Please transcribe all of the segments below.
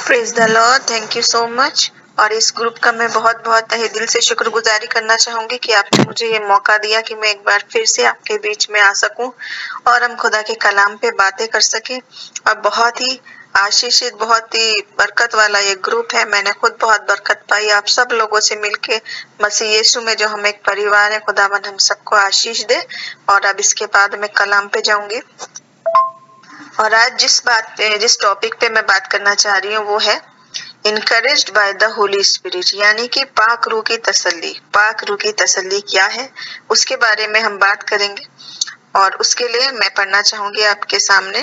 Praise the Lord, thank you so much. और इस group का मैं बहुत बहुत तहे दिल से शुक्रगुजारी करना चाहूंगी कि आपने मुझे ये मौका दिया कि मैं एक बार फिर से आपके बीच में आ सकूं और हम खुदा के कलाम पे बातें कर सकें। और बहुत ही आशीषित, बहुत ही बरकत वाला ये ग्रुप है। मैंने खुद बहुत बरकत पाई आप सब लोगों से मिलके। मसीह यीशु में जो हम एक परिवार है, खुदावन हम सबको आशीष दे। और अब इसके बाद मैं कलाम पे जाऊंगी। और आज जिस टॉपिक पे मैं बात करना चाह रही हूँ वो है encouraged by the Holi spirit, यानी कि पाक रूह की तसल्ली। पाक रूह की तसल्ली क्या है उसके बारे में हम बात करेंगे। और उसके लिए मैं पढ़ना चाहूंगी आपके सामने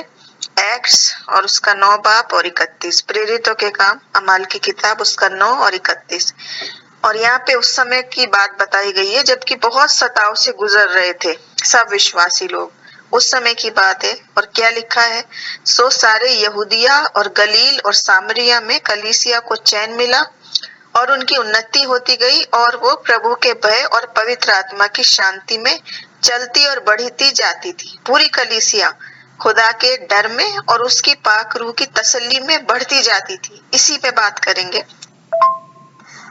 एक्ट्स और उसका 9 बाब और 31, प्रेरितों के काम अमाल की किताब उसका 9 और 31। और यहाँ पे उस समय की बात बताई गई है जबकि बहुत सताव से गुजर रहे थे सब विश्वासी लोग। उस समय की बात है। और क्या लिखा है, सो सारे यहूदिया और गलील और सामरिया में कलीसिया को चैन मिला और उनकी उन्नति होती गई और वो प्रभु के भय और पवित्र आत्मा की शांति में चलती और बढ़ती जाती थी। पूरी कलीसिया खुदा के डर में और उसकी पाक रूह की तसल्ली में बढ़ती जाती थी। इसी पे बात करेंगे।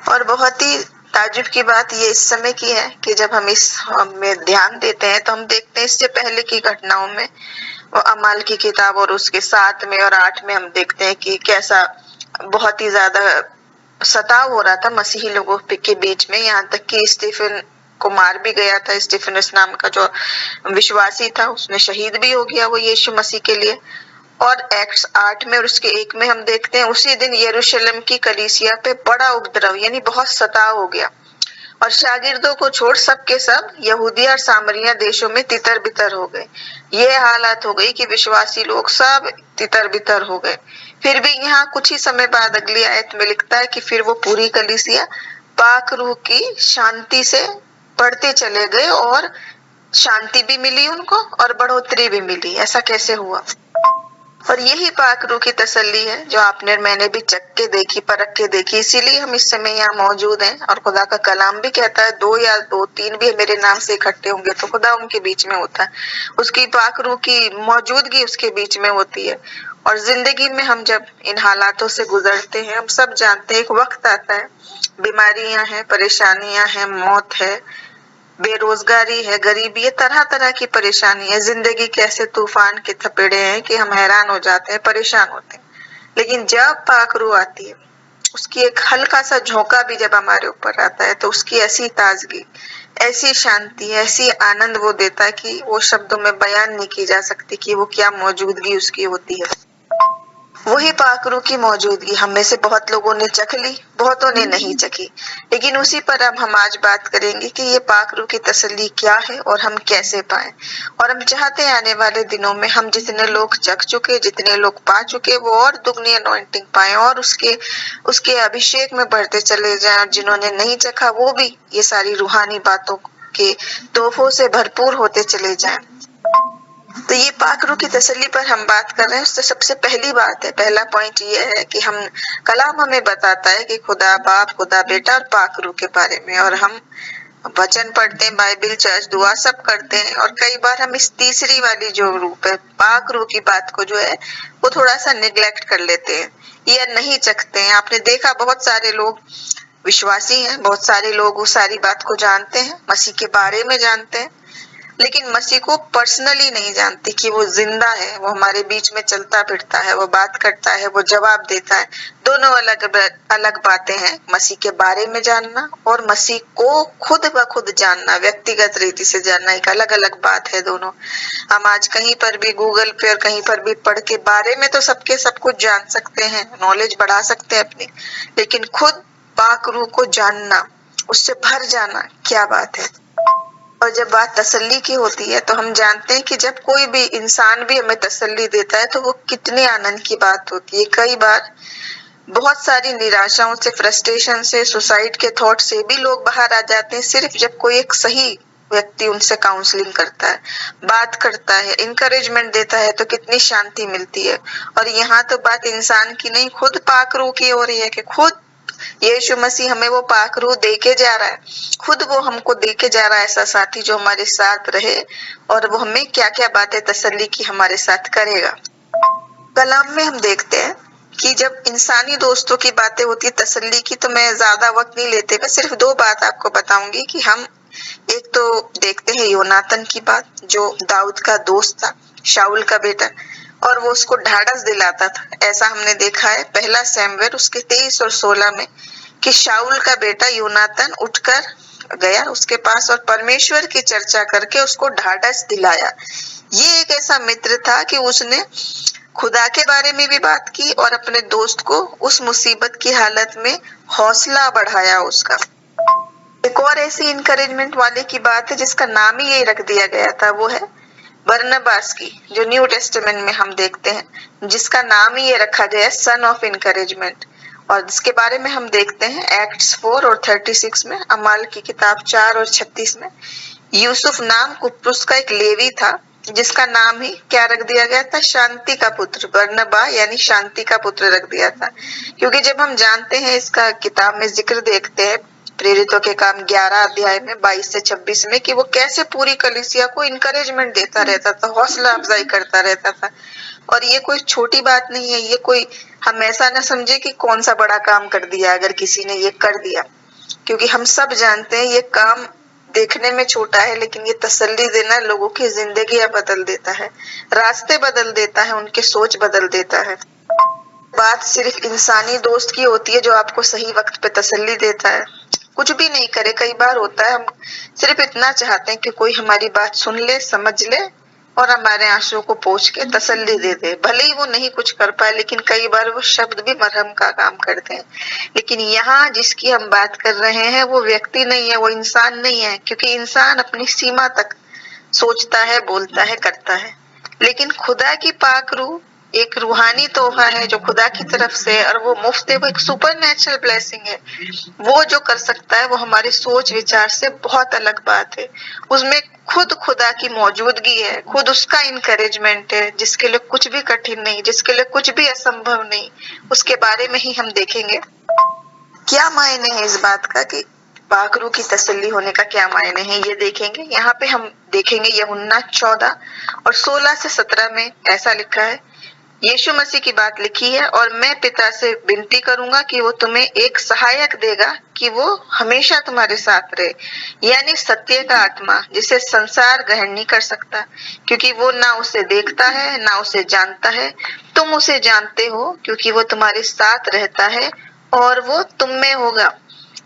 और बहुत ही ताज्जुब की बात ये इस समय की है कि जब हम इस में ध्यान देते हैं तो हम देखते हैं इससे पहले की घटनाओं में वो अमाल की किताब और उसके 7 में और 8 में हम देखते हैं कि कैसा बहुत ही ज्यादा सताव हो रहा था मसीही लोगों के बीच में। यहाँ तक कि स्टीफन को मार भी गया था। स्टीफनस नाम का जो विश्वासी था उसने शहीद भी हो गया वो यीशु मसीह के लिए। और एक्ट्स 8 में और उसके 1 में हम देखते हैं उसी दिन यरूशलेम की कलीसिया पे बड़ा उपद्रव यानी बहुत सताव हो गया और शागिर्दों को छोड़ सब के सब यहूदिया और सामरिया देशों में तितर बितर हो गए। ये हालत हो गई कि विश्वासी लोग सब तितर बितर हो गए। फिर भी यहाँ कुछ ही समय बाद अगली आयत में लिखता है कि फिर वो पूरी कलीसिया पाक रूह की शांति से बढ़ते चले गए और शांति भी मिली उनको और बढ़ोतरी भी मिली। ऐसा कैसे हुआ? और यही पाक रूह की तसल्ली है जो आपने मैंने भी चख के देखी, परख के देखी। इसीलिए हम इस समय यहाँ मौजूद हैं। और खुदा का कलाम भी कहता है 2 या 2-3 भी मेरे नाम से इकट्ठे होंगे तो खुदा उनके बीच में होता है। उसकी पाक रूह की मौजूदगी उसके बीच में होती है। और जिंदगी में हम जब इन हालातों से गुजरते हैं, हम सब जानते हैं एक वक्त आता है, बीमारियां हैं, परेशानियां हैं, मौत है, बेरोजगारी है, गरीबी है, तरह तरह की परेशानी है। जिंदगी के ऐसे तूफान के थपेड़े हैं कि हम हैरान हो जाते हैं, परेशान होते हैं। लेकिन जब पाक रूह आती है, उसकी एक हल्का सा झोंका भी जब हमारे ऊपर आता है तो उसकी ऐसी ताजगी, ऐसी शांति, ऐसी आनंद वो देता है कि वो शब्दों में बयान नहीं की जा सकती कि वो क्या मौजूदगी उसकी होती है। वही पाक रूह की मौजूदगी हम में से बहुत लोगों ने चख ली, बहुतों ने नहीं चखी। लेकिन उसी पर अब हम आज बात करेंगे कि ये पाक रूह की तसल्ली क्या है और हम कैसे पाएं। और हम चाहते हैं आने वाले दिनों में हम जितने लोग चख चुके, जितने लोग पा चुके, वो और दुगनी अनॉइंटिंग पाएं और उसके अभिषेक में बढ़ते चले जाएं। और जिन्होंने नहीं चखा वो भी ये सारी रूहानी बातों के तोहफों से भरपूर होते चले जाएं। तो ये पाक रूह की तसल्ली पर हम बात कर रहे हैं। उससे सबसे पहली बात है, पहला पॉइंट ये है कि हम कलाम हमें बताता है कि खुदा बाप, खुदा बेटा और पाक रूह के बारे में। और हम वचन पढ़ते हैं, बाइबल, चर्च, दुआ सब करते हैं। और कई बार हम इस तीसरी वाली जो रूप है पाक रूह की बात को जो है वो थोड़ा सा निग्लेक्ट कर लेते हैं या नहीं चखते हैं। आपने देखा बहुत सारे लोग विश्वासी हैं, बहुत सारे लोग उस सारी बात को जानते हैं, मसीह के बारे में जानते हैं, लेकिन मसीह को पर्सनली नहीं जानती कि वो जिंदा है, वो हमारे बीच में चलता फिरता है, वो बात करता है, वो जवाब देता है। दोनों अलग अलग बातें हैं, मसीह के बारे में जानना और मसीह को खुद ब खुद जानना, व्यक्तिगत रीति से जानना, एक अलग अलग बात है दोनों। हम आज कहीं पर भी गूगल पे और कहीं पर भी पढ़ के बारे में तो सबके सब कुछ जान सकते हैं, नॉलेज बढ़ा सकते हैं अपनी, लेकिन खुद पाक रूह को जानना, उससे भर जाना, क्या बात है। और जब बात तसल्ली की होती है तो हम जानते हैं कि जब कोई भी इंसान भी हमें तसल्ली देता है तो वो कितने आनंद की बात होती है। कई बार बहुत सारी निराशाओं से, फ्रस्ट्रेशन से, सुसाइड के थॉट से भी लोग बाहर आ जाते हैं सिर्फ जब कोई एक सही व्यक्ति उनसे काउंसलिंग करता है, बात करता है, इंकरेजमेंट देता है तो कितनी शांति मिलती है। और यहाँ तो बात इंसान की नहीं, खुद पाक रूह की हो रही है कि खुद यीशु मसीह हमें वो पाक रूह दे के जा रहा है, खुद वो हमको दे के जा रहा है ऐसा साथी जो हमारे साथ रहे और वो हमें क्या क्या बातें तसल्ली की हमारे साथ करेगा। कलाम में हम देखते हैं कि जब इंसानी दोस्तों की बातें होती है तसल्ली की, तो मैं ज्यादा वक्त नहीं लेते, मैं सिर्फ 2 बात आपको बताऊंगी कि हम एक तो देखते हैं योनातन की बात, जो दाऊद का दोस्त था, शाऊल का बेटा, और वो उसको ढाढ़स दिलाता था। ऐसा हमने देखा है पहला सैमुएल उसके 23 और 16 में कि शाऊल का बेटा योनातन उठकर गया उसके पास और परमेश्वर की चर्चा करके उसको ढाढ़स दिलाया। ये एक ऐसा मित्र था कि उसने खुदा के बारे में भी बात की और अपने दोस्त को उस मुसीबत की हालत में हौसला बढ़ाया उसका। एक और ऐसी इनकरेजमेंट वाले की बात है जिसका नाम ही यही रख दिया गया था, वो है बरनबास की, जो न्यू टेस्टामेंट में हम देखते हैं, जिसका नाम ही ये रखा गया है सन ऑफ इनकरेजमेंट। और जिसके बारे में हम देखते हैं एक्ट्स 4 और 36 में, अमाल की किताब 4 और 36 में। यूसुफ नाम कुप्रुस का एक लेवी था जिसका नाम ही क्या रख दिया गया था, शांति का पुत्र, बरनबा यानी शांति का पुत्र रख दिया था। क्योंकि जब हम जानते हैं इसका किताब में जिक्र देखते हैं प्रेरितों के काम 11 अध्याय में 22 से 26 में कि वो कैसे पूरी कलीसिया को इनकरेजमेंट देता रहता था, हौसला अफजाई करता रहता था। और ये कोई छोटी बात नहीं है, ये कोई हम ऐसा ना समझे कि कौन सा बड़ा काम कर दिया अगर किसी ने ये कर दिया, क्योंकि हम सब जानते हैं ये काम देखने में छोटा है, लेकिन ये तसल्ली देना लोगों की जिंदगी बदल देता है, रास्ते बदल देता है, उनके सोच बदल देता है। बात सिर्फ इंसानी दोस्त की होती है जो आपको सही वक्त पे तसल्ली देता है, कुछ भी नहीं करे। कई बार होता है हम सिर्फ इतना चाहते हैं कि कोई हमारी बात सुन ले, समझ ले और हमारे आंसुओं को पोंछ के तसल्ली दे दे। भले ही वो नहीं कुछ कर पाए, लेकिन कई बार वो शब्द भी मरहम का काम करते हैं। लेकिन यहाँ जिसकी हम बात कर रहे हैं वो व्यक्ति नहीं है, वो इंसान नहीं है, क्योंकि इंसान अपनी सीमा तक सोचता है, बोलता है, करता है। लेकिन खुदा की पाक रूह एक रूहानी तोहफा है जो खुदा की तरफ से, और वो मुफ्त है, वो एक सुपर नेचुरल ब्लेसिंग है। वो जो कर सकता है वो हमारी सोच विचार से बहुत अलग बात है। उसमें खुद खुदा की मौजूदगी है, खुद उसका इनकरेजमेंट है, जिसके लिए कुछ भी कठिन नहीं, जिसके लिए कुछ भी असंभव नहीं। उसके बारे में ही हम देखेंगे क्या मायने है इस बात का कि पाक रूह की तसल्ली होने का क्या मायने है, ये देखेंगे। यहाँ पे हम देखेंगे यूहन्ना 14 और 16 से 17 में ऐसा लिखा है, यीशु मसीह की बात लिखी है, और मैं पिता से विनती करूंगा कि वो तुम्हें एक सहायक देगा कि वो हमेशा तुम्हारे साथ रहे, यानी सत्य का आत्मा, जिसे संसार ग्रहण नहीं कर सकता क्योंकि वो ना उसे देखता है ना उसे जानता है। तुम उसे जानते हो क्योंकि वो तुम्हारे साथ रहता है और वो तुम में होगा।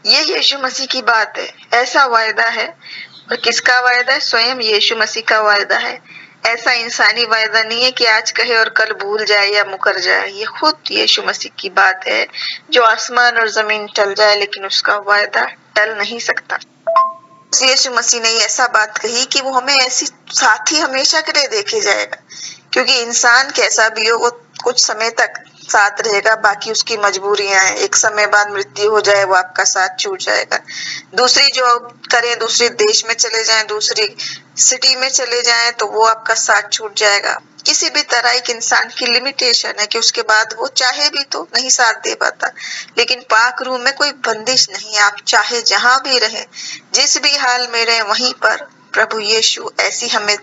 ये यीशु मसीह की बात है, ऐसा वायदा है। और किसका वायदा है? स्वयं यीशु मसीह का वायदा है। ऐसा इंसानी वायदा नहीं है कि आज कहे और कल भूल जाए या मुकर जाए। ये खुद यीशु मसीह की बात है, जो आसमान और जमीन टल जाए लेकिन उसका वायदा टल नहीं सकता। यीशु मसीह ने ऐसा बात कही कि वो हमें ऐसी साथी हमेशा के लिए देखे जाएगा, क्योंकि इंसान कैसा भी हो वो कुछ समय तक साथ रहेगा, बाकी उसकी मजबूरियां हैं। एक समय बाद मृत्यु हो जाए वो आपका साथ छूट जाएगा। दूसरी जॉब करें, दूसरे देश में चले जाएं, दूसरी सिटी में चले जाएं तो वो आपका साथ छूट जाएगा। किसी भी तरह एक इंसान की लिमिटेशन है कि उसके बाद वो चाहे भी तो नहीं साथ दे पाता। लेकिन पाक रूह में कोई बंदिश नहीं, आप चाहे जहां भी रहे, जिस भी हाल में रहे, वहीं पर प्रभु यीशु ऐसी हमें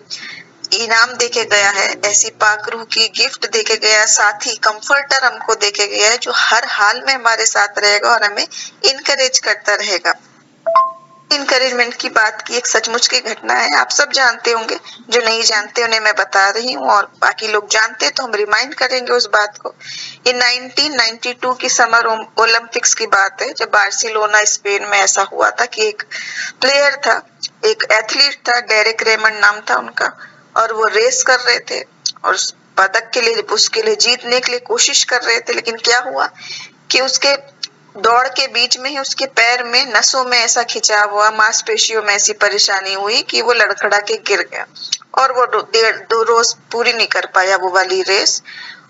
इनाम देके गया है, ऐसी पाक रूह की गिफ्ट देके गया, साथी कंफर्टर हमको देके गया है, जो हर हाल में हमारे साथ रहेगा और हमें इनकरेज करता रहेगा। इनकरेजमेंट की बात की एक सचमुच की घटना है, आप सब जानते होंगे, जो नहीं जानते उन्हें मैं बता रही हूँ, और बाकी लोग जानते तो हम रिमाइंड करेंगे उस बात को। ये 1992 की समर ओलंपिक्स की बात है, जब बार्सिलोना स्पेन में ऐसा हुआ था कि एक प्लेयर था, एक एथलीट था, डेरेक रेमंड नाम था उनका, और वो रेस कर रहे थे और पदक के लिए, उसके लिए जीतने के लिए कोशिश कर रहे थे। लेकिन क्या हुआ कि उसके दौड़ के बीच में ही उसके पैर में नसों में ऐसा खिंचाव हुआ, मांसपेशियों में ऐसी परेशानी हुई कि वो लड़खड़ा के गिर गया, और वो 2 रोज पूरी नहीं कर पाया वो वाली रेस,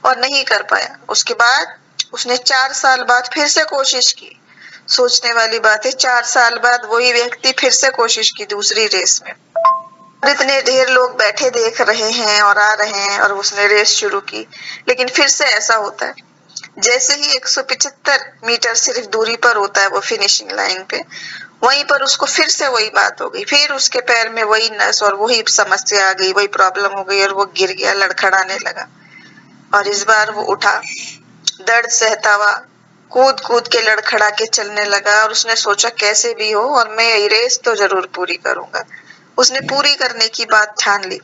और नहीं कर पाया। उसके बाद उसने 4 साल बाद फिर से कोशिश की। सोचने वाली बात है, 4 साल बाद वही व्यक्ति फिर से कोशिश की दूसरी रेस में। इतने ढेर लोग बैठे देख रहे हैं और आ रहे हैं, और उसने रेस शुरू की। लेकिन फिर से ऐसा होता है, जैसे ही 175 मीटर सिर्फ दूरी पर होता है वो फिनिशिंग लाइन पे, वहीं पर उसको फिर से वही बात हो गई, फिर उसके पैर में वही नस और वही समस्या आ गई, वही प्रॉब्लम हो गई, और वो गिर गया, लड़खड़ाने लगा। और इस बार वो उठा, दर्द सहता हुआ कूद कूद के लड़खड़ा के चलने लगा और उसने सोचा कैसे भी हो और मैं ये रेस तो जरूर पूरी करूंगा। उसने पूरी करने की बात ठान ली।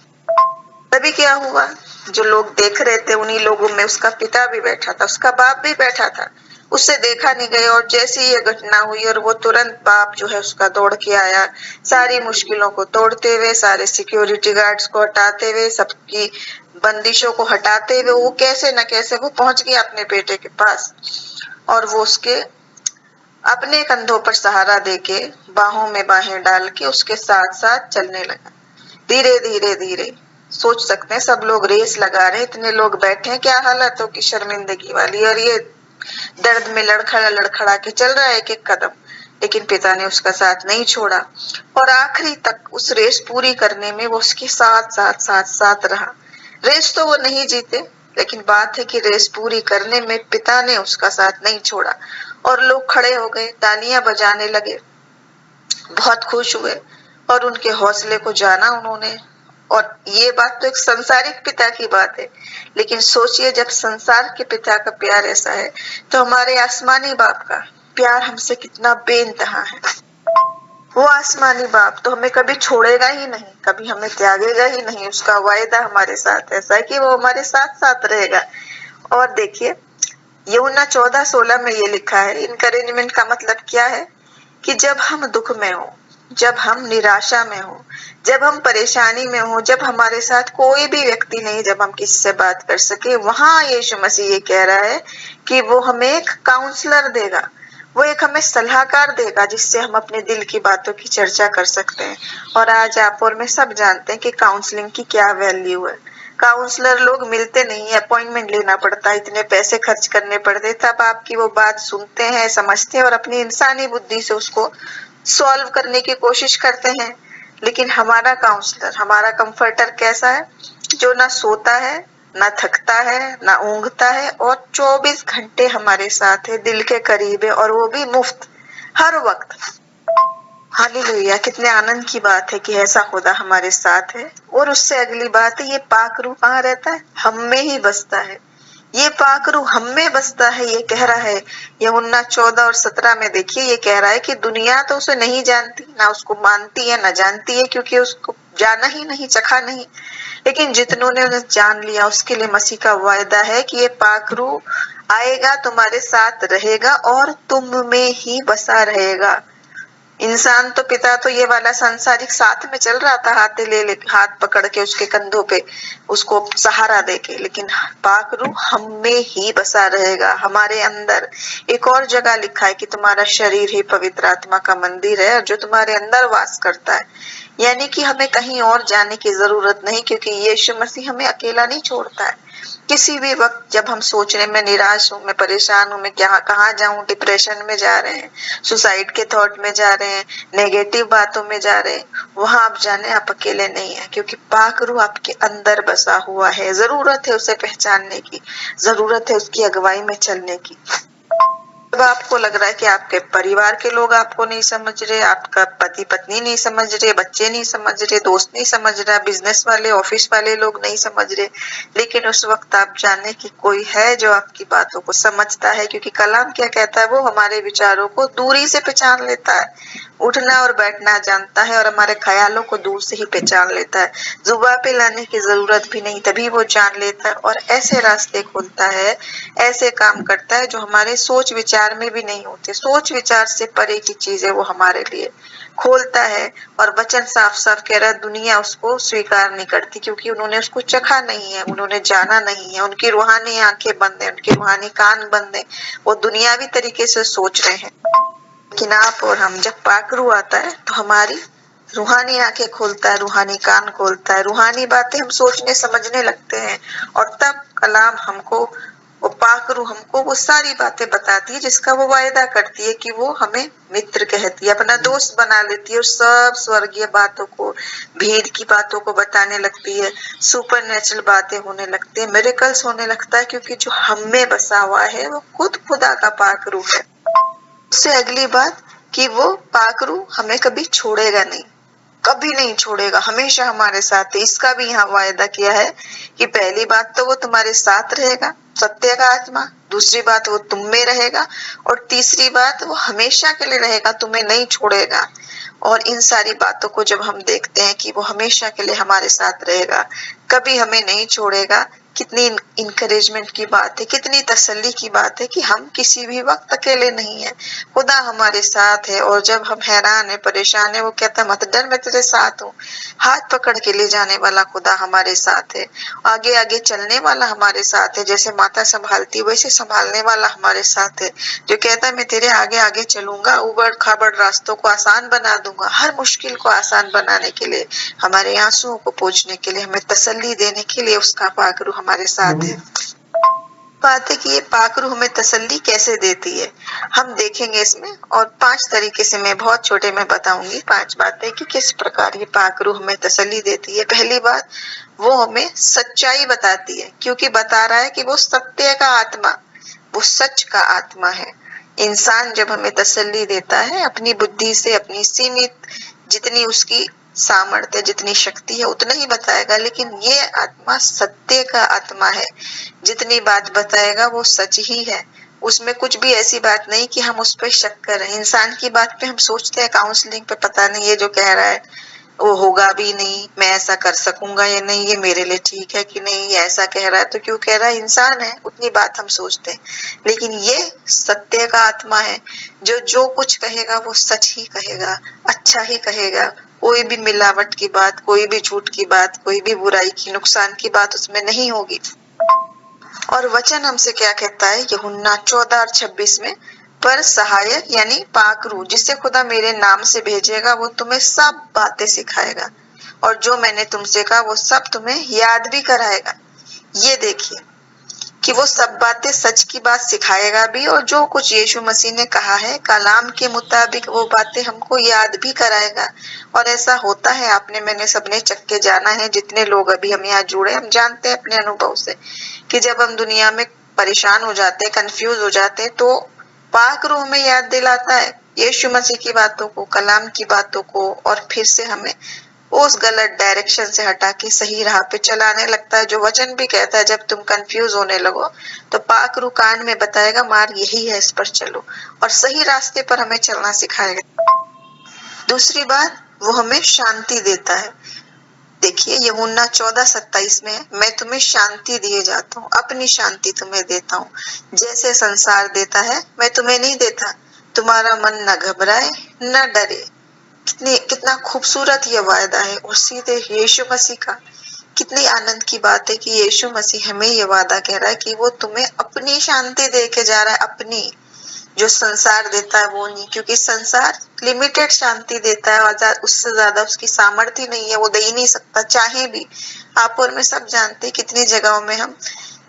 तभी क्या हुआ, जो लोग देख रहे थे उन्हीं लोगों में उसका पिता भी बैठा था, उसका बाप भी बैठा था। उससे देखा नहीं गया और जैसे ही ये घटना हुई और वो तुरंत बाप जो है उसका दौड़ के आया, सारी मुश्किलों को तोड़ते हुए, सारे सिक्योरिटी गार्ड्स को हटाते हुए, सबकी बंदिशों को हटाते हुए वो कैसे न कैसे वो पहुंच गया अपने बेटे के पास और वो उसके अपने कंधों पर सहारा देके, बाहों में बाहें डाल के उसके साथ साथ चलने लगा। धीरे धीरे धीरे, सोच सकते हैं सब लोग रेस लगा रहे, इतने लोग बैठे हैं, क्या हालत हो कि शर्मिंदगी वाली, और ये दर्द में लड़खड़ा लड़खड़ा के चल रहा है एक एक कदम। लेकिन पिता ने उसका साथ नहीं छोड़ा और आखिरी तक उस रेस पूरी करने में वो उसके साथ साथ साथ साथ रहा। रेस तो वो नहीं जीते, लेकिन बात है कि रेस पूरी करने में पिता ने उसका साथ नहीं छोड़ा और लोग खड़े हो गए, तालियां बजाने लगे, बहुत खुश हुए और उनके हौसले को जाना उन्होंने। और ये बात तो एक संसारिक पिता की बात है, लेकिन सोचिए जब संसार के पिता का प्यार ऐसा है तो हमारे आसमानी बाप का प्यार हमसे कितना बेइंतहा है। वो आसमानी बाप तो हमें कभी छोड़ेगा ही नहीं, कभी हमें त्यागेगा ही नहीं। उसका वायदा हमारे साथ ऐसा है कि वो हमारे साथ साथ रहेगा। और देखिए यूहन्ना 14:16 में ये लिखा है, इनकरेजमेंट का मतलब क्या है कि जब हम दुख में हो, जब हम निराशा में हो, जब हम परेशानी में हो, जब हमारे साथ कोई भी व्यक्ति नहीं, जब हम किसी से बात कर सके, वहां यीशु मसीह ये कह रहा है कि वो हमें एक काउंसलर देगा, वो एक हमें सलाहकार देगा जिससे हम अपने दिल की बातों की चर्चा कर सकते हैं। और आज आप और मैं सब जानते हैं कि काउंसलिंग की क्या वैल्यू है। काउंसलर लोग मिलते नहीं है, अपॉइंटमेंट लेना पड़ता है, इतने पैसे खर्च करने पड़ते, तब आपकी वो बात सुनते हैं, समझते हैं और अपनी इंसानी बुद्धि से उसको सॉल्व करने की कोशिश करते हैं। लेकिन हमारा काउंसलर, हमारा कंफर्टर कैसा है, जो ना सोता है, ना थकता है, ना ऊँघता है और 24 घंटे हमारे साथ है, दिल के करीब है और वो भी मुफ्त, हर वक्त। हालेलुया, कितने आनंद की बात है कि ऐसा खुदा हमारे साथ है। और उससे अगली बात है, ये पाक रूह कहाँ रहता है, हम में ही बसता है। ये पाक रूह हम में बसता है, ये कह रहा है यूहन्ना 14 और 17 में। देखिए ये कह रहा है कि दुनिया तो उसे नहीं जानती, ना उसको मानती है, ना जानती है, क्योंकि उसको जाना ही नहीं, चखा नहीं। लेकिन जितनों ने उन्हें जान लिया उसके लिए मसीह का वायदा है कि ये पाक रूह आएगा, तुम्हारे साथ रहेगा और तुम में ही बसा रहेगा। इंसान तो पिता तो ये वाला सांसारिक साथ में चल रहा था, हाथ पकड़ के उसके कंधों पे उसको सहारा देके, लेकिन पाक रूह हम में ही बसा रहेगा, हमारे अंदर। एक और जगह लिखा है कि तुम्हारा शरीर ही पवित्र आत्मा का मंदिर है जो तुम्हारे अंदर वास करता है। यानी कि हमें कहीं और जाने की जरूरत नहीं, क्योंकि यीशु मसीह हमें अकेला नहीं छोड़ता है। किसी भी वक्त जब हम सोचने में निराश हूँ, मैं परेशान हूँ, मैं क्या कहाँ जाऊं, डिप्रेशन में जा रहे हैं, सुसाइड के थॉट में जा रहे हैं, नेगेटिव बातों में जा रहे हैं, वहां आप जाने आप अकेले नहीं है, क्योंकि पाक रूह आपके अंदर बसा हुआ है। जरूरत है उसे पहचानने की, जरूरत है उसकी अगुवाई में चलने की। जब आपको लग रहा है कि आपके परिवार के लोग आपको नहीं समझ रहे, आपका पति पत्नी नहीं समझ रहे, बच्चे नहीं समझ रहे, दोस्त नहीं समझ रहा, बिजनेस वाले, ऑफिस वाले लोग नहीं समझ रहे, लेकिन उस वक्त आप जाने कि कोई है जो आपकी बातों को समझता है, क्योंकि कलाम क्या कहता है, वो हमारे विचारों को दूरी से पहचान लेता है, उठना और बैठना जानता है और हमारे ख्यालों को दूर से ही पहचान लेता है। जुबान पे लाने की जरूरत भी नहीं, तभी वो जान लेता है और ऐसे रास्ते खोलता है, ऐसे काम करता है जो हमारे सोच विचार में भी नहीं होते। सोच विचार से परे की चीजें वो हमारे लिए खोलता है। और वचन साफ साफ कह रहा है, दुनिया उसको स्वीकार नहीं करती, क्योंकि उन्होंने उसको चखा नहीं है, उन्होंने जाना नहीं है, उनकी रूहानी आंखें बंद है, उनके रूहानी कान बंद है, वो दुनियावी तरीके से सोच रहे हैं। लेकिन आप और हम, जब पाक रूह आता है तो हमारी रूहानी आंखें खोलता है, रूहानी कान खोलता है, रूहानी बातें हम सोचने समझने लगते हैं और तब कलाम हमको, वो पाक रूह हमको वो सारी बातें बताती है जिसका वो वायदा करती है कि वो हमें मित्र कहती है, अपना दोस्त बना लेती है और सब स्वर्गीय बातों को, भीड़ की बातों को बताने लगती है, सुपर नेचुरल बातें होने लगती है, मिरेकल्स होने लगता है, क्योंकि जो हम में बसा हुआ है वो खुद खुदा का पाक रूह है। उससे अगली बात कि वो पाक रूह हमें कभी छोड़ेगा नहीं, कभी नहीं छोड़ेगा, हमेशा हमारे साथ है। इसका भी यहाँ वायदा किया है कि पहली बात तो वो तुम्हारे साथ रहेगा, सत्य का आत्मा, दूसरी बात वो तुम में रहेगा, और तीसरी बात वो हमेशा के लिए रहेगा, तुम्हें नहीं छोड़ेगा। और इन सारी बातों को जब हम देखते हैं कि वो हमेशा के लिए हमारे साथ रहेगा, कभी हमें नहीं छोड़ेगा, कितनी इंकरेजमेंट की बात है, कितनी तसल्ली की बात है कि हम किसी भी वक्त अकेले नहीं है, खुदा हमारे साथ है। और जब हम हैरान है, परेशान है, वो कहता है मत डर, मैं तेरे साथ हूँ। हाथ पकड़ के ले जाने वाला खुदा हमारे साथ है, आगे आगे चलने वाला हमारे साथ है, जैसे माता संभालती वैसे संभालने वाला हमारे साथ है, जो कहता है मैं तेरे आगे आगे चलूंगा, उबड़ खाबड़ रास्तों को आसान बना दूंगा, हर मुश्किल को आसान बनाने के लिए, हमारे आंसुओं को पोंछने के लिए, हमें तसल्ली देने के लिए उसका पाक रूह हमारे साथ है। बात है कि ये पाक रूह हमें तसल्ली कैसे देती है, हम देखेंगे इसमें। और 5 तरीके से मैं बहुत छोटे में बताऊंगी 5 बातें कि किस प्रकार ये पाक रूह हमें तसल्ली देती है। पहली बात, वो हमें सच्चाई बताती है, क्योंकि बता रहा है कि वो सत्य का आत्मा, वो सच का आत्मा है। इंसान जब हमें तसल्ली देता है अपनी बुद्धि से, अपनी सीमित जितनी उसकी सामर्थ्य, जितनी शक्ति है उतना ही बताएगा, लेकिन ये आत्मा सत्य का आत्मा है, जितनी बात बताएगा वो सच ही है, उसमें कुछ भी ऐसी बात नहीं कि हम उस पर शक करें। इंसान की बात पे हम सोचते हैं काउंसलिंग पे, पता नहीं ये जो कह रहा है वो होगा भी नहीं, मैं ऐसा कर सकूंगा या नहीं, ये मेरे लिए ठीक है कि नहीं, ये ऐसा कह रहा है तो क्यों कह रहा है, इंसान है, उतनी बात हम सोचते हैं। लेकिन ये सत्य का आत्मा है, जो जो कुछ कहेगा वो सच ही कहेगा, अच्छा ही कहेगा, कोई भी मिलावट की बात, कोई भी झूठ की बात, कोई भी बुराई की, नुकसान की बात उसमें नहीं होगी। और वचन हमसे क्या कहता है, यूहन्ना 14:26 में, पर सहायक यानी पाक रूह जिसे खुदा मेरे नाम से भेजेगा, वो तुम्हें सब बातें सिखाएगा, और जो मैंने तुमसे कहा वो सब तुम्हें याद भी कराएगा। ये देखिए कि वो सब बातें, सच की बात सिखाएगा भी, और जो कुछ यीशु मसीह ने कहा है कलाम के मुताबिक वो बातें हमको याद भी कराएगा। और ऐसा होता है, आपने मैंने सबने चक्के जाना है, जितने लोग अभी हम यहाँ जुड़े, हम जानते हैं अपने अनुभव से कि जब हम दुनिया में परेशान हो जाते हैं, कंफ्यूज हो जाते हैं, तो पाक रूह में याद दिलाता है यीशु मसीह की बातों को, कलाम की बातों को, और फिर से हमें उस गलत डायरेक्शन से हटा के सही राह पे चलाने लगता है। जो वचन भी कहता है जब तुम कंफ्यूज होने लगो तो पाक रूह कान में बताएगा मार्ग यही है, इस पर चलो, और सही रास्ते पर हमें चलना सिखाएगा। दूसरी बात, वो हमें शांति देता है। देखिए यूहन्ना 14:27 में, मैं तुम्हें शांति दिए जाता हूँ, अपनी शांति तुम्हें देता हूँ, जैसे संसार देता है मैं तुम्हें नहीं देता, तुम्हारा मन न घबराए न डरे। कितना खूबसूरत ये वायदा है, और सीधे यीशु मसीह का, कितनी आनंद की बात है कि यीशु मसीह हमें ये वादा कह रहा है कि वो तुम्हें अपनी शांति दे के जा रहा है, अपनी, जो संसार देता है वो नहीं, क्योंकि संसार लिमिटेड शांति देता है, और उससे ज्यादा उसकी सामर्थ्य नहीं है, वो दे ही नहीं सकता चाहे भी। आप और मैं सब जानते हैं कितनी जगहों में हम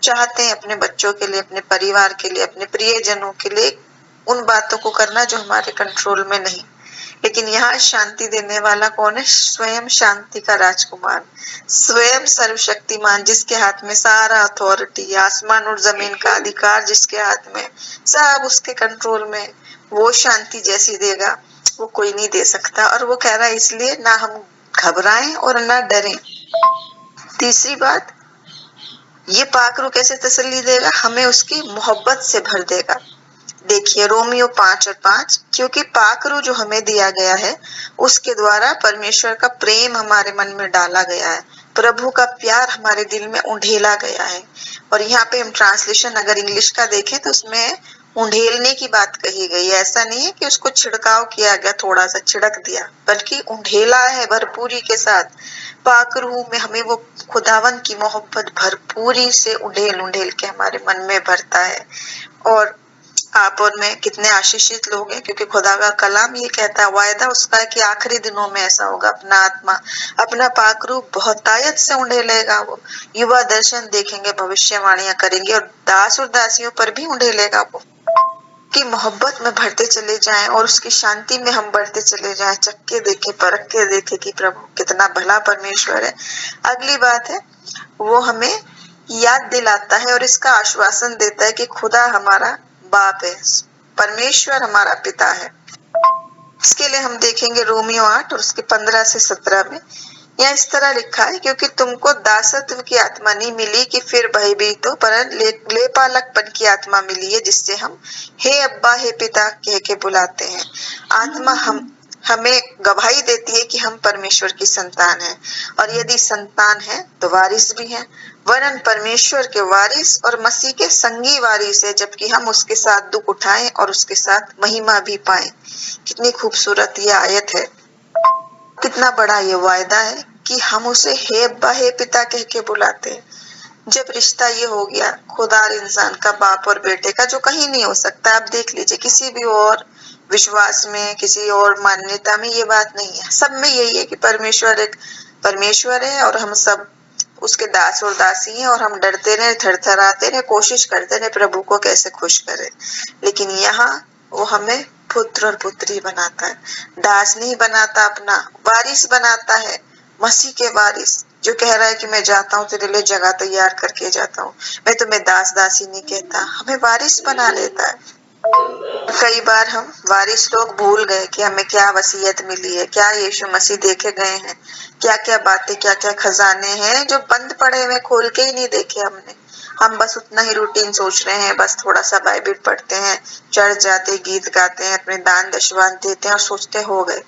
चाहते हैं अपने बच्चों के लिए, अपने परिवार के लिए, अपने प्रियजनों के लिए उन बातों को करना जो हमारे कंट्रोल में नहीं, लेकिन यहाँ शांति देने वाला कौन है, स्वयं शांति का राजकुमार, स्वयं सर्वशक्तिमान, जिसके हाथ में सारा अथॉरिटी, आसमान और जमीन का अधिकार जिसके हाथ में, सब उसके कंट्रोल में, वो शांति जैसी देगा वो कोई नहीं दे सकता। और वो कह रहा है इसलिए ना हम घबराएं और ना डरें। तीसरी बात, ये पाक रूह कैसे तसल्ली देगा, हमें उसकी मोहब्बत से भर देगा। देखिए रोमियो 5:5, क्योंकि पाक रूह जो हमें दिया गया है उसके द्वारा परमेश्वर का प्रेम हमारे मन में डाला गया है, प्रभु का प्यार हमारे दिल में उंडेला गया है। और यहाँ पे हम ट्रांसलेशन अगर इंग्लिश का देखें तो उसमें उंडेलने की बात कही गई है, ऐसा नहीं है कि उसको छिड़काव किया गया, थोड़ा सा छिड़क दिया, बल्कि उंडेला है भरपूरी के साथ। पाक रूह में हमें वो खुदावन की मोहब्बत भरपूरी से उंडेल उंडेल के हमारे मन में भरता है। और आप और मैं कितने आशीषित लोग हैं, क्योंकि खुदा का कलाम ये कहता है, वायदा उसका है कि आखिरी दिनों में ऐसा होगा, अपना आत्मा, अपना पाक रूह बहुतायत से उंडेलेगा। वो युवा दर्शन देखेंगे, भविष्यवाणियां करेंगे, और दास और दासियों पर भी उंडेलेगा वो, कि मोहब्बत में भरते चले जाएं और उसकी शांति में हम बढ़ते चले जाएं, चक्के देखे, परख के देखे कि प्रभु कितना भला परमेश्वर है। अगली बात है, वो हमें याद दिलाता है और इसका आश्वासन देता है कि खुदा हमारा बाप है, परमेश्वर हमारा पिता है। इसके लिए हम देखेंगे रोमियो 8 और उसके 15 से 17 में, या इस तरह लिखा है, क्योंकि तुमको दासत्व की आत्मा नहीं मिली कि फिर भयभीत हो, पर लेपालकपन की आत्मा मिली है, जिससे हम हे अब्बा हे पिता कह के बुलाते हैं। आत्मा हमें गवाही देती है कि हम परमेश्वर की संतान हैं, और यदि संतान है तो वारिस भी हैं, वरन परमेश्वर के वारिस और मसीह के संगी वारिस है, जबकि हम उसके साथ दुख उठाएं और उसके साथ महिमा भी पाएं। कितनी खूबसूरत ये आयत है, कितना बड़ा ये वायदा है कि हम उसे हे अब्बा हे पिता कह के बुलाते हैं। जब रिश्ता ये हो गया खुदा और इंसान का, बाप और बेटे का, जो कहीं नहीं हो सकता। आप देख लीजिए, किसी भी और विश्वास में, किसी और मान्यता में ये बात नहीं है। सब में यही है कि परमेश्वर एक परमेश्वर है और हम सब उसके दास और दासी हैं, और हम डरते रहे, थरथराते रहे, कोशिश करते रहे प्रभु को कैसे खुश करें। लेकिन यहाँ वो हमें पुत्र और पुत्री बनाता है, दास नहीं बनाता, अपना वारिस बनाता है, मसीह के वारिस, जो कह रहा है कि मैं जाता हूँ तेरे लिए जगह तैयार करके जाता हूँ, मैं तुम्हें दास दासी नहीं कहता, हमें वारिस बना लेता है। कई बार हम वारिस लोग भूल गए कि हमें क्या वसीयत मिली है, क्या यीशु मसीह देखे गए हैं, क्या क्या बातें, क्या क्या खजाने हैं जो बंद पड़े हुए, खोल के ही नहीं देखे हमने। हम बस उतना ही रूटीन सोच रहे हैं, बस थोड़ा सा बाइबल पढ़ते हैं, चर्च जाते, गीत गाते हैं, अपने दान दशवान देते हैं और सोचते हो गए।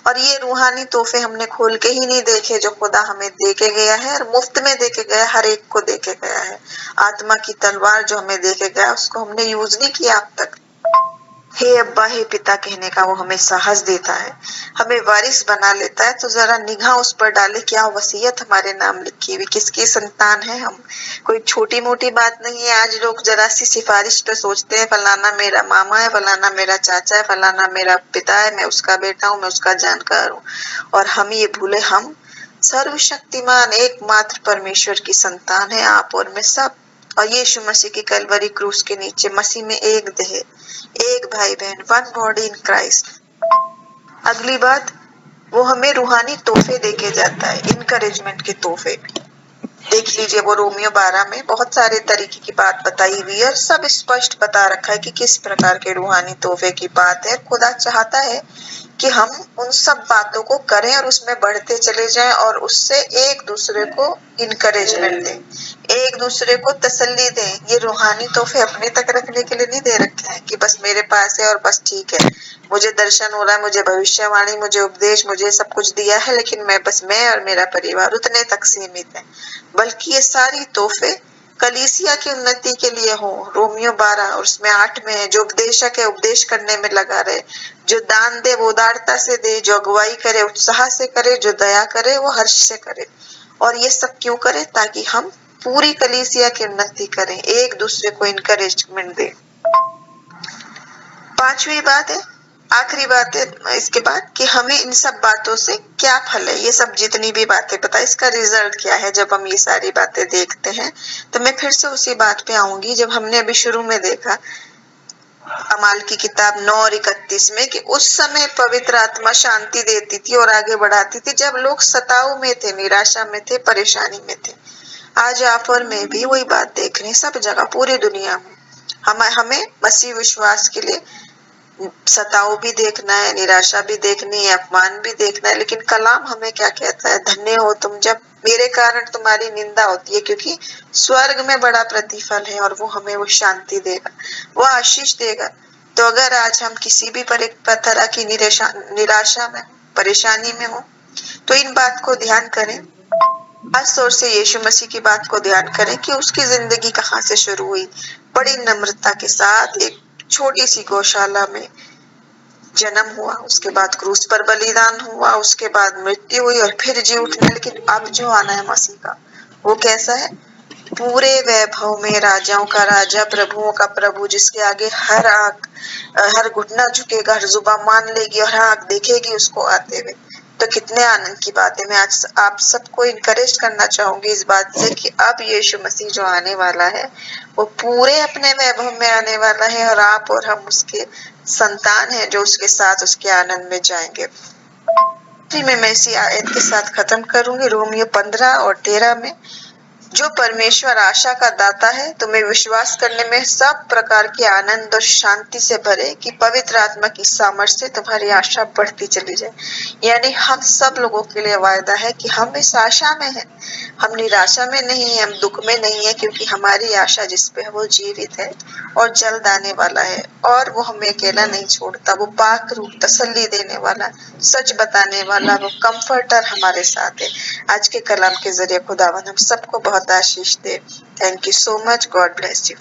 और ये रूहानी तोहफे हमने खोल के ही नहीं देखे जो खुदा हमें देके गया है, और मुफ्त में देके गया, हर एक को देके गया है। आत्मा की तलवार जो हमें देके गया, उसको हमने यूज नहीं किया अब तक। हे अब्बा हे पिता कहने का वो हमें साहस देता है, हमें वारिस बना लेता है। तो जरा निगाह उस पर डाले, क्या वसीयत हमारे नाम लिखी हुई, किसकी संतान है हम। कोई छोटी मोटी बात नहीं है। आज लोग जरा सी सिफारिश पे सोचते हैं, फलाना मेरा मामा है, फलाना मेरा चाचा है, फलाना मेरा पिता है, मैं उसका बेटा हूँ, मैं उसका जानकार हूँ। और हम ये भूले, हम सर्वशक्तिमान एकमात्र परमेश्वर की संतान है, आप और मैं सब। और यीशु मसीह की कलवरी क्रूस के नीचे मसीह में एक देह, एक भाई बहन, वन बॉडी इन क्राइस्ट। अगली बात, वो हमें रूहानी तोहफे देके जाता है, इनकरेजमेंट के तोहफे। देख लीजिए, वो रोमियो 12 में बहुत सारे तरीके की बात बताई हुई है, और सब स्पष्ट बता रखा है कि किस प्रकार के रूहानी तोहफे की बात है। खुदा चाहता है कि हम उन सब बातों को करें और उसमें बढ़ते चले जाएं, और उससे एक दूसरे को इनकरेजमेंट दें, एक दूसरे को तसल्ली दें। ये रूहानी तोहफे अपने तक रखने के लिए नहीं दे रखे हैं कि बस मेरे पास है और बस ठीक है, मुझे दर्शन हो रहा है, मुझे भविष्यवाणी, मुझे उपदेश, मुझे सब कुछ दिया है, लेकिन मैं और मेरा परिवार उतने तक सीमित है। बल्कि ये सारी तोहफे कलीसिया की उन्नति के लिए हो। रोमियो 12 और उसमें 8 में है, जो उपदेशक है उपदेश करने में लगा रहे, जो दान दे वो उदारता से दे, जो अगुवाई करे उत्साह से करे, जो दया करे वो हर्ष से करे। और ये सब क्यों करे? ताकि हम पूरी कलीसिया की उन्नति करें, एक दूसरे को इनकरेजमेंट दें। पांचवी बात है, आखिरी बात है इसके बाद, कि हमें इन सब बातों से क्या फल है। ये सब जितनी भी बातें पता, इसका रिजल्ट क्या है जब हम ये सारी बातें देखते हैं। तो मैं फिर से उसी बात पे आऊंगी जब हमने अभी शुरू में देखा अमाल की किताब 9 और 31 में, कि उस समय पवित्र आत्मा शांति देती थी और आगे बढ़ाती थी जब लोग सताव में थे, निराशा में थे, परेशानी में थे। आज आप और मैं भी वही बात देख रहे हैं, सब जगह, पूरी दुनिया में। हमें मसीह विश्वास के लिए सताव भी देखना है, निराशा भी देखनी है, अपमान भी देखना है। लेकिन कलाम हमें क्या कहता है? धन्य हो तुम जब मेरे कारण तुम्हारी निंदा होती है, क्योंकि स्वर्ग में बड़ा प्रतिफल है, और वो हमें वो शांति देगा, वो आशीष देगा। तो अगर आज हम किसी भी तरह की निराशा में, परेशानी में हो, तो इन बात को ध्यान करें, खास तौर से यीशु मसीह की बात को ध्यान करें कि उसकी जिंदगी कहाँ से शुरू हुई। बड़ी नम्रता के साथ एक छोटी सी गौशाला में जन्म हुआ, उसके बाद क्रूस पर बलिदान हुआ, उसके बाद मृत्यु हुई और फिर जी उठना। लेकिन अब जो आना है मसीह का, वो कैसा है? पूरे वैभव में, राजाओं का राजा, प्रभुओं का प्रभु, जिसके आगे हर आंख, हर घुटना झुकेगा, हर जुबान मान लेगी और हर आंख देखेगी उसको आते हुए। तो कितने आनंद की बात है। मैं आज आप सबको इनकरेज करना चाहूंगी इस बात से कि अब यीशु मसीह जो आने वाला है, वो पूरे अपने वैभव में आने वाला है, और आप और हम उसके संतान है जो उसके साथ उसके आनंद में जाएंगे। मैं इसी आयत के साथ खत्म करूंगी, रोमियो 15 और 13 में, जो परमेश्वर आशा का दाता है, तुम्हें विश्वास करने में सब प्रकार के आनंद और शांति से भरे कि पवित्र आत्मा की सामर्थ्य से तुम्हारी आशा बढ़ती चली जाए। यानी हम सब लोगों के लिए वायदा है कि हम इस आशा में हैं, हम निराशा में नहीं है, हम दुख में नहीं है, क्योंकि हमारी आशा जिस पे है वो जीवित है और जल्द आने वाला है और वो हमें अकेला नहीं छोड़ता। वो पाक रूप तसल्ली देने वाला, सच बताने वाला, वो कंफर्टर हमारे साथ है। आज के कलाम के जरिए खुदावन हम सबको बहुत आशीष दे। Thank you so much. God bless you.